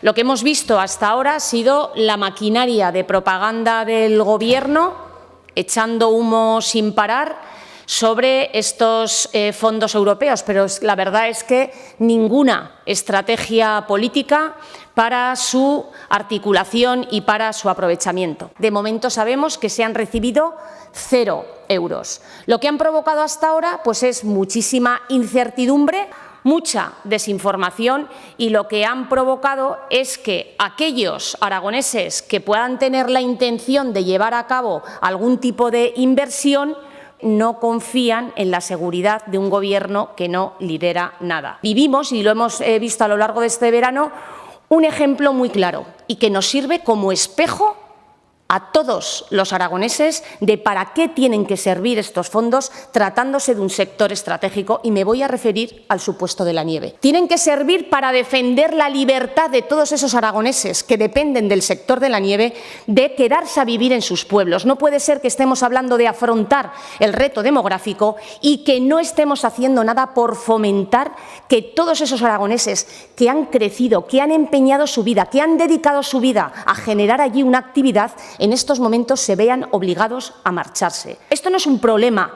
Lo que hemos visto hasta ahora ha sido la maquinaria de propaganda del Gobierno echando humo sin parar sobre estos fondos europeos, pero la verdad es que ninguna estrategia política para su articulación y para su aprovechamiento. De momento sabemos que se han recibido 0 euros. Lo que han provocado hasta ahora pues es muchísima incertidumbre, mucha desinformación, y lo que han provocado es que aquellos aragoneses que puedan tener la intención de llevar a cabo algún tipo de inversión no confían en la seguridad de un Gobierno que no lidera nada. Vivimos, y lo hemos visto a lo largo de este verano, un ejemplo muy claro y que nos sirve como espejo a todos los aragoneses de para qué tienen que servir estos fondos tratándose de un sector estratégico, y me voy a referir al supuesto de la nieve. Tienen que servir para defender la libertad de todos esos aragoneses que dependen del sector de la nieve de quedarse a vivir en sus pueblos. No puede ser que estemos hablando de afrontar el reto demográfico y que no estemos haciendo nada por fomentar que todos esos aragoneses que han crecido, que han empeñado su vida, que han dedicado su vida a generar allí una actividad, en estos momentos se vean obligados a marcharse. Esto no es un problema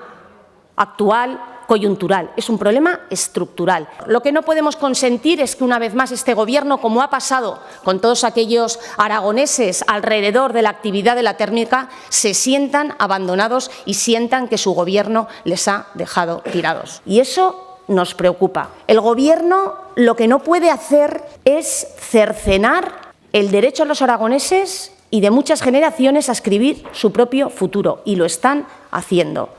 actual, coyuntural, es un problema estructural. Lo que no podemos consentir es que una vez más este Gobierno, como ha pasado con todos aquellos aragoneses alrededor de la actividad de la térmica, se sientan abandonados y sientan que su Gobierno les ha dejado tirados. Y eso nos preocupa. El Gobierno lo que no puede hacer es cercenar el derecho a los aragoneses y de muchas generaciones a escribir su propio futuro, y lo están haciendo.